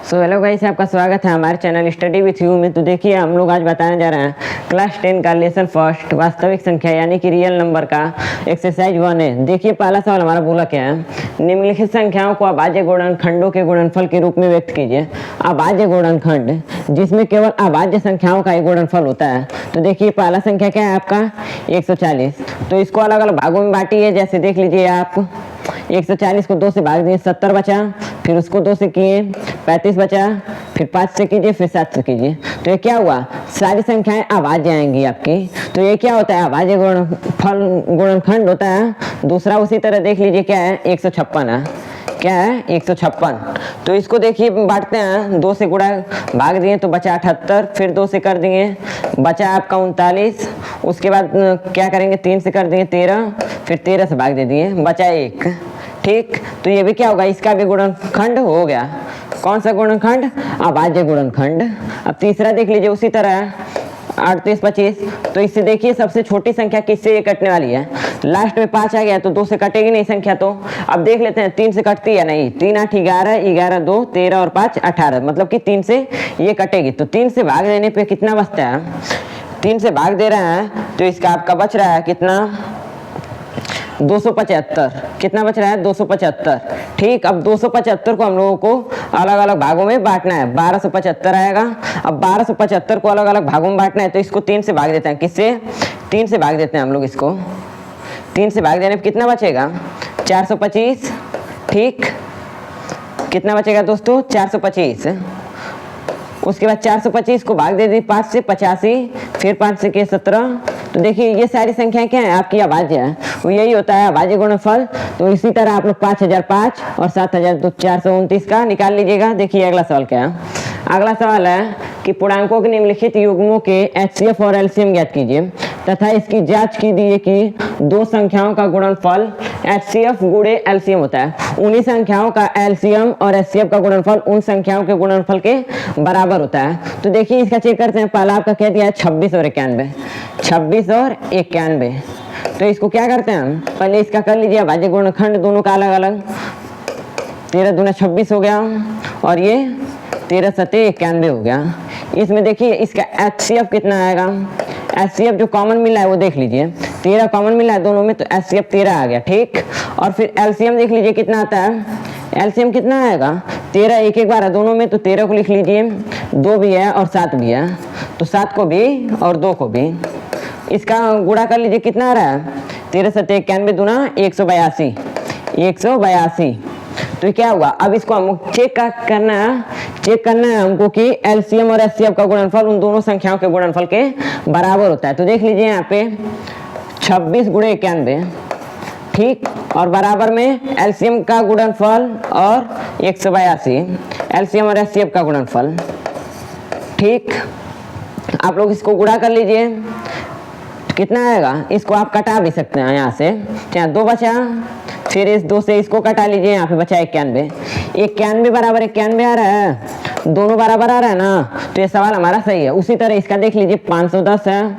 So hello guys, आपका स्वागत है हमारे चैनल स्टडी विथ यू में। तो देखिए हम लोग आज बताने जा रहे हैं क्लास 10 का लेसन फर्स्ट वास्तविक संख्या यानी कि रियल नंबर का एक्सरसाइज 1 है। देखिए पहला सवाल हमारा बोला क्या है, निम्नलिखित संख्याओं को अभाज्य गुणनखंडों के गुणनफल के रूप में व्यक्त कीजिए। अभाज्य गुणनखंड जिसमें केवल अभाज्य संख्याओं का ही गुणनफल होता है। तो देखिए पहला संख्या क्या है आपका 140। तो इसको अलग अलग भागों में बांटिए। जैसे देख लीजिए आप 140 को 2 से भाग दिए 70 बचा, फिर उसको 2 से किए 35 बचा, फिर 5 से कीजिए, फिर 7 से कीजिए। तो ये क्या हुआ, सारी संख्याएं अभाज्य आएंगी आपकी। तो ये क्या होता है, अभाज्य गुणनफल गुणनखंड होता है। दूसरा उसी तरह देख लीजिए क्या है 156 है। क्या है 156। तो इसको देखिए बांटते हैं, 2 से गुणा भाग दिए तो बचा 78, फिर 2 से कर दिए बचा आपका 39, उसके बाद क्या करेंगे 3 से कर दिए 13, फिर 13 से भाग दे दिए बचा 1। ठीक, तो ये भी क्या होगा, इसका भी गुणनखंड हो गया। कौन सा गुणनखंड, अभाज्य गुणनखंड। अब तीसरा देख लीजिए उसी तरह 38 25। तो इससे देखिए सबसे छोटी संख्या किससे ये कटने वाली है, लास्ट में 5 आ गया तो 2 से कटेगी नहीं संख्या। तो अब देख लेते हैं 3 से कटती है नहीं, 3 8 11, 11 2 13 और 5 18, मतलब कि 3 से ये कटेगी। तो 3 से भाग देने पे कितना बचता है, 3 से भाग दे रहे हैं तो इसका आपका बच रहा है कितना 275। कितना बच रहा है 275। ठीक, अब 275 को हम लोगों को अलग अलग भागों में बांटना है। 1275 आएगा। अब 1275 को अलग अलग भागों में बांटना है तो इसको 3 से भाग देते हैं। किससे, 3 से भाग देते हैं हम लोग इसको। 3 से भाग देने पर कितना बचेगा 425। ठीक, कितना बचेगा दोस्तों 425। उसके बाद 425 को भाग दे दी 5 से 85, फिर 5 से के 17। तो देखिए ये सारी संख्याएं क्या है आपकी अभाज्य है, वो यही होता है अभाज्य गुणनफल। तो इसी तरह आप लोग 5005 और 7429 का निकाल लीजिएगा। देखिए अगला सवाल क्या है, अगला सवाल है कि पूर्णांकों के निम्नलिखित युग्मों के एचसीएफ और एलसीएम ज्ञात कीजिए तथा इसकी जांच कीजिए कि दो संख्याओं का गुणनफल एचसीएफ गुणे एलसीएम होता है। उन्हीं संख्याओं का एलसीएम और एचसीएफ का गुणनफल उन संख्याओं के गुणनफल के बराबर होता है। तो देखिए इसका चेक करते हैं। पहला आपका कह दिया है 26 और 91, 26 और 91। तो इसको क्या करते हैं हम, पहले इसका कर लीजिए अभाज्य गुणनखंड दोनों का अलग अलग। 13 दूना 26 हो गया और ये 13 सते 91 हो गया। इसमें देखिए इसका एचसीएफ कितना आएगा, एचसीएफ जो कॉमन मिला है वो देख लीजिए, 13 कॉमन मिला है दोनों में तो एचसीएफ 13 आ गया। ठीक, और फिर एलसीएम देख लीजिए कितना आता है, एलसीएम कितना आएगा 13 एक एक बार है दोनों में, तो 13 को लिख लीजिए, 2 भी है और 7 भी है, तो 7 को भी और 2 को भी। इसका गुणा कर लीजिए कितना आ रहा है 13 सते 91 दूना 182, 182। तो क्या हुआ, अब इसको हम चेक करना है हमको कि एलसीएम और एचसीएफ का गुणनफल उन दोनों संख्याओं के गुणनफल के बराबर होता है। तो देख लीजिए यहाँ पे 26 गुणे 91। ठीक, और बराबर में एलसीएम का गुणनफल और 182 एलसीएम और एचसीएफ का गुणनफल। ठीक, आप लोग इसको गुणा कर लीजिए कितना आएगा, इसको आप कटा भी सकते हैं यहाँ से, यहाँ 2 बचा, फिर इस 2 से इसको कटा लीजिए, यहाँ पे बचा 91। 91 बराबर 91 आ रहा है, दोनों बराबर आ रहा है ना, तो ये सवाल हमारा सही है। उसी तरह इसका देख लीजिए 510 है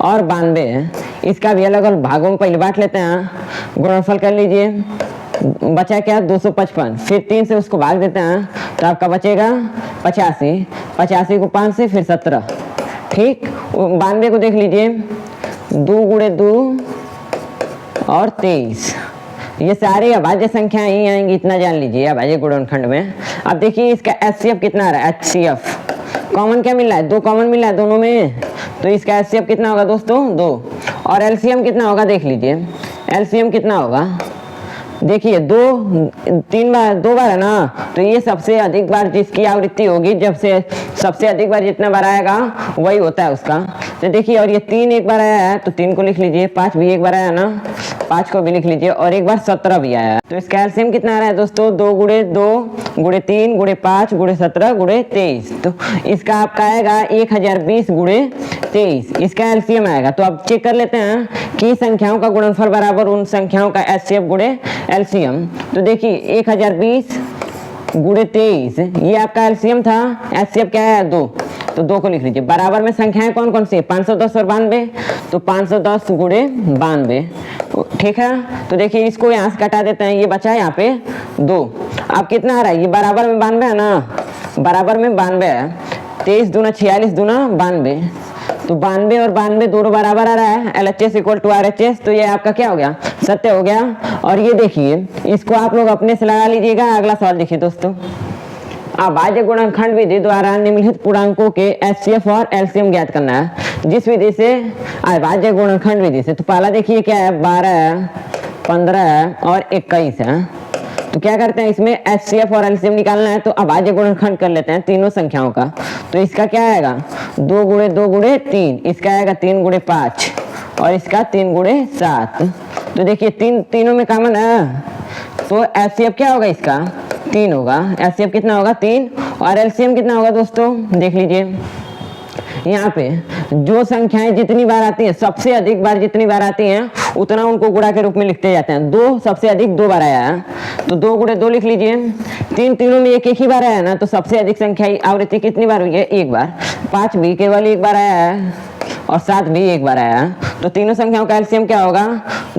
और 92 है। इसका भी अलग अलग भागों में पहले बांट लेते हैं, गुणनफल कर लीजिए। बचा क्या 255, फिर 3 से उसको भाग देते हैं तो आपका बचेगा 85, 85 को 5 से फिर 17। ठीक, 92 को देख लीजिए 2 गुणे 2 और 23। ये सारी अभाज्य संख्याएं ही आएंगी, इतना जान लीजिए अभाज्य गुणनखंड में। अब देखिए इसका एचसीएफ कितना आ रहा है, एचसीएफ कॉमन क्या मिला है, 2 कॉमन मिला है दोनों में, तो इसका एचसीएफ कितना होगा दोस्तों 2। और एलसीएम कितना होगा देख लीजिए, एलसीएम कितना होगा, देखिए 2 बार है ना, तो ये सबसे अधिक बार जिसकी आवृत्ति होगी, जब से सबसे अधिक बार जितना बार आएगा वही होता है उसका। तो देखिए और ये 3 एक बार आया है तो 3 को लिख लीजिए, 5 भी एक बार आया ना 5 को भी लिख लीजिए, और एक बार 17 भी आया है। तो इसका एलसीएम कितना आ रहा है दोस्तों 2 गुणे 2 गुणे 3 गुणे 5 गुणे 17 गुणे 23। तो इसका आपका आएगा 1020 गुणे 23, इसका एलसीएम आएगा। तो अब चेक कर लेते हैं कि संख्याओं का गुणनफल बराबर उन संख्याओं का एचसीएफ गुणे एलसीएम। तो देखिए 1020 गुणे 23 ये आपका एलसीएम था, एचसीएफ क्या है 2, तो 2 को लिख लीजिए। बराबर में संख्याएं कौन कौन सी, 510 और 92, तो 510 गुणे 92। ठीक है, तो देखिए इसको यहाँ से कटा देते हैं, ये बचा है यहाँ पे 2। अब कितना आ रहा है, ये बराबर में 92 है ना, बराबर में 92 है। 23 दूना 46 दूना 92, तो 92 और 92 दोनों बराबर आ रहा है। LHS इक्वल टू RHS, तो ये आपका क्या हो गया, सत्य हो गया। और ये देखिए इसको आप लोग अपने से लगा लीजिएगा। अगला सवाल देखिए दोस्तों, अभाज्य गुणनखंड विधि द्वारा निम्नलिखित पूर्णांकों के HCF और LCM ज्ञात करना है। जिस विधि से अभाज्य गुणनखंड विधि से, तो पहला देखिए क्या है, 12 है, 15 है और 21 है। तो क्या करते हैं, इसमें HCF और LCM निकालना है, तो अभाज्य गुणनखंड कर लेते हैं तीनों संख्याओं का। तो इसका क्या आएगा, 2 गुणे 2 गुणे 3, इसका आएगा 3 गुणे 5 और इसका 3 गुणे 7। तो देखिए तीनों में कॉमन है, तो HCF क्या होगा, इसका 3 होगा। HCF कितना होगा, 3। और LCM कितना होगा दोस्तों, देख लीजिए यहाँ पे जो संख्याएं जितनी बार आती हैं, सबसे अधिक बार जितनी बार आती हैं उतना उनको गुणा के रूप में लिखते जाते हैं। 2 सबसे अधिक 2 बार आया है, तो 2 गुणे 2 लिख लीजिए। 3 तीनों में एक ही बार आया ना, तो सबसे अधिक संख्या आवृत्ति कितनी बार हुई है, 1 बार। 5 भी केवल 1 बार आया है और 7 भी 1 बार आया है। तो तीनों संख्याओं का एलसीएम क्या होगा,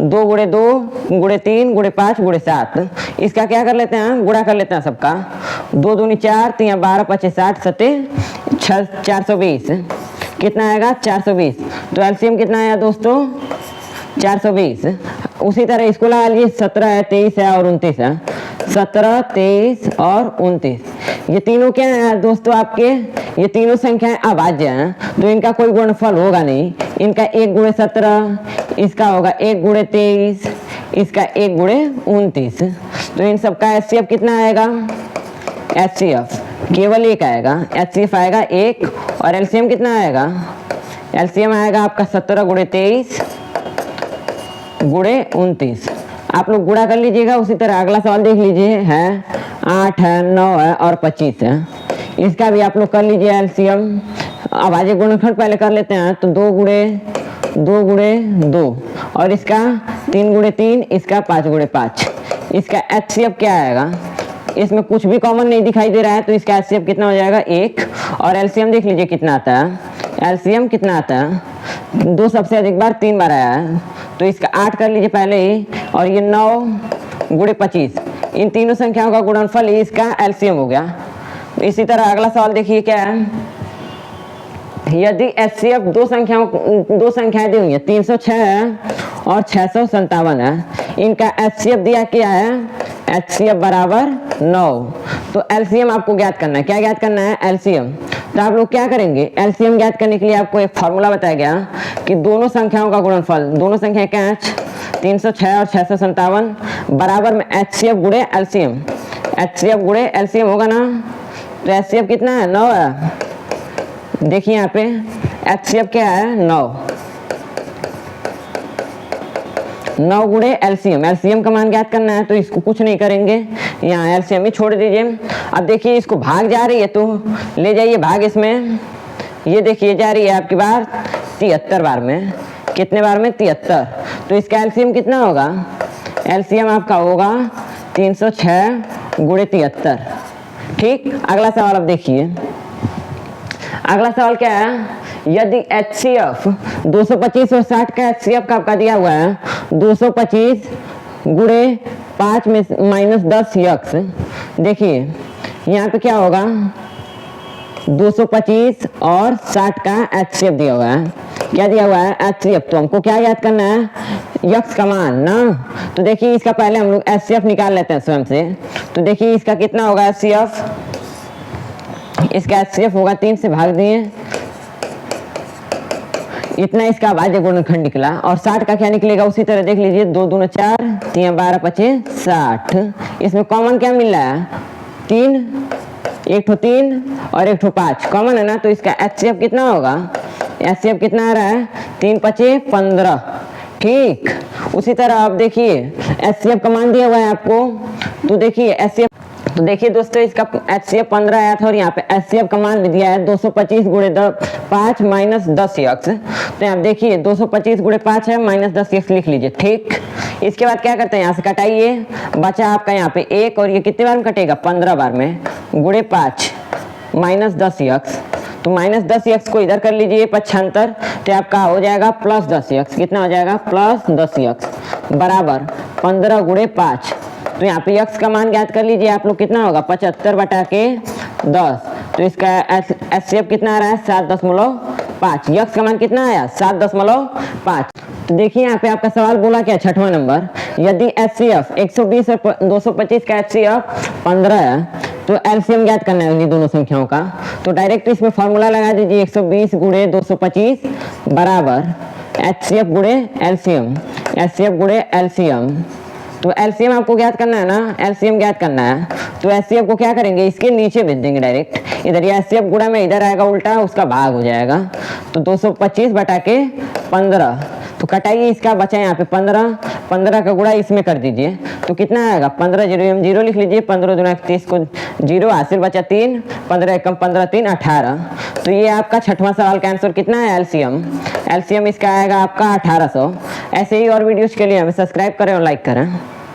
2 गुणे 2 गुणे 3 गुणे 5 गुणे 7। इसका क्या कर लेते हैं, गुणा कर लेते हैं सबका। 2 दूनी 4, 3 12 5 60 7 420, कितना आएगा 420। तो एलसीएम कितना आया दोस्तों 420। उसी तरह इसको लगा लीजिए, 17 है, 23 है और 29 है। 17 23 और 29 ये तीनों क्या है दोस्तों, आपके ये तीनों संख्याएं अभाज्य हैं, तो इनका कोई गुणनफल होगा नहीं। इनका 1 गुणे 17, इसका होगा 1 गुणे 23, इसका 1 गुणे 29। तो इन सबका एचसीएफ कितना आएगा, एचसीएफ केवल 1 आएगा, एचसीएफ आएगा 1। और एलसीएम कितना आएगा, एलसीएम आएगा आपका 17 गुणे 23 गुणे 29। आप लोग गुणा कर लीजिएगा। उसी तरह अगला सवाल देख लीजिए, है 8 है, 9 है और 25 है। इसका भी आप लोग कर लीजिए एलसीएम। अभाज्य गुणनखंड पहले कर लेते हैं, तो 2 गुणे 2 और इसका 3 गुणे 3, इसका 5 गुणे 5। इसका एचसीएफ क्या आएगा, इसमें कुछ भी कॉमन नहीं दिखाई दे रहा है, तो इसका एचसीएफ कितना हो जाएगा 1। और एलसीएम देख लीजिए कितना आता है, एलसीएम कितना आता है, 2 सबसे अधिक बार 3 बार आया है, तो इसका 8 कर लीजिए पहले ही। और ये 9 गुणे 25, इन तीनों संख्याओं का गुणनफल ही इसका एलसीएम हो गया। तो इसी तरह अगला सवाल देखिए क्या है, यदि एचसीएफ दो संख्याएं दी हुई है, 306 है और 657 है। इनका एचसीएफ दिया क्या है, एचसीएफ बराबर 9। तो एलसीएम आपको ज्ञात करना है, क्या ज्ञात करना है, एलसीएम। तो आप लोग क्या करेंगे, एलसीएम ज्ञात करने के लिए आपको एक फॉर्मूला बताया गया कि दोनों संख्याओं का गुणनफल, दोनों संख्या क्या है 306 और 657 बराबर में एचसीएफ गुणे एलसीएम। एचसीएफ गुणे एलसीएम होगा ना, तो एचसीएफ कितना है 9 है। देखिए यहाँ पे एचसीएफ क्या है 9 गुणे एलसीएम। एलसीएम का मान ज्ञात करना है, तो इसको कुछ नहीं करेंगे, यहाँ एलसीएम ही छोड़ दीजिए। अब देखिए इसको भाग जा रही है, तो ले जाइए भाग इसमें। ये देखिए जा रही है आपकी बार 73 बार में, कितने बार में 73। तो इसका एलसीएम कितना होगा, एलसीएम आपका होगा 306 गुणे 73। ठीक, अगला सवाल अब देखिए। अगला सवाल क्या है, यदि एचसीएफ 225 और 60 का एचसीएफ का आपका दिया हुआ है 225 गुणे 5 में माइनस 10 यक्स। देखिए यहाँ पे क्या होगा, 225 और 60 का एचसीएफ दिया हुआ है। क्या दिया हुआ है, एचसीएफ। तो हमको क्या याद करना है, यक्स का मान ना। तो देखिए इसका पहले हम लोग एचसीएफ निकाल लेते हैं स्वयं से। तो देखिए इसका कितना होगा एचसीएफ, इसका एचसीएफ होगा 3 से भाग दिए, इतना इसका अभाज्य गुणनखंड निकला। और 60 का क्या निकलेगा, उसी तरह देख लीजिए, 2 दूना 4, 3 12 25 60। इसमें कॉमन क्या मिल रहा है, 3, एक ठो 3 और एक ठो 5 कॉमन है ना। तो इसका एचसीएफ कितना होगा, एचसीएफ कितना आ रहा है 3 5 15। ठीक, उसी तरह आप देखिए एचसीएफ का मान दिया हुआ है आपको, तो देखिए एचसीएफ, तो देखिए दोस्तों इसका एचसीएफ 15 आया था और यहाँ पे एचसीएफ का मान भी दिया है 225 गुणे 5 माइनस 10 यक्स। तो यहाँ देखिए 225 गुणे 5 है, माइनस 10 यक्स लिख लीजिए। ठीक, इसके बाद क्या करते हैं, यहाँ से कटाइए, बचा आपका यहाँ पे 1 और ये कितने बार में कटेगा 15 बार में, गुणे 5 माइनस 10 यक्स। तो माइनस 10 यक्स को इधर कर लीजिए 75, तो आपका हो जाएगा प्लस 10 यक्स। कितना हो जाएगा, प्लस 10 यक्स बराबर 15 गुणे 5। तो यहाँ पे यक्स का मान ज्ञात कर लीजिए आप लोग, कितना होगा 75 बटा के 10, तो इसका HCF कितना आ रहा है 7.5। यक्स का मान कितना आया 7.5। तो देखिए यहाँ पे आपका सवाल बोला क्या, छठवां नंबर, यदि HCF 120 और 225 का HCF 15 है तो एलसीएम ज्ञात करना है उन्हीं दोनों संख्याओं का। तो डायरेक्ट इसमें फॉर्मूला लगा दीजिए, 120 गुणे 225 बराबर HCF गुणे एलसीएम, HCF गुणे एलसीएम। तो एलसीएम आपको ज्ञात करना है ना, एलसीएम ज्ञात करना है तो एचसीएफ को क्या करेंगे, इसके नीचे भेज देंगे डायरेक्ट। इधर ये एचसीएफ गुणा में इधर आएगा उल्टा, उसका भाग हो जाएगा। तो 225 बटा के 15, तो कटाइए इसका बचा यहाँ पे 15 का गुणा इसमें कर दीजिए तो कितना आएगा 15, जीरो लिख लीजिए, 15 दूना 31 को जीरो हासिल बचा 3, 15 एकम 15 3 18। तो ये आपका छठवां सवाल का आंसर कितना है एलसीएम इसका आएगा आपका 1800। ऐसे ही और वीडियोज के लिए हमें सब्सक्राइब करें और लाइक करें।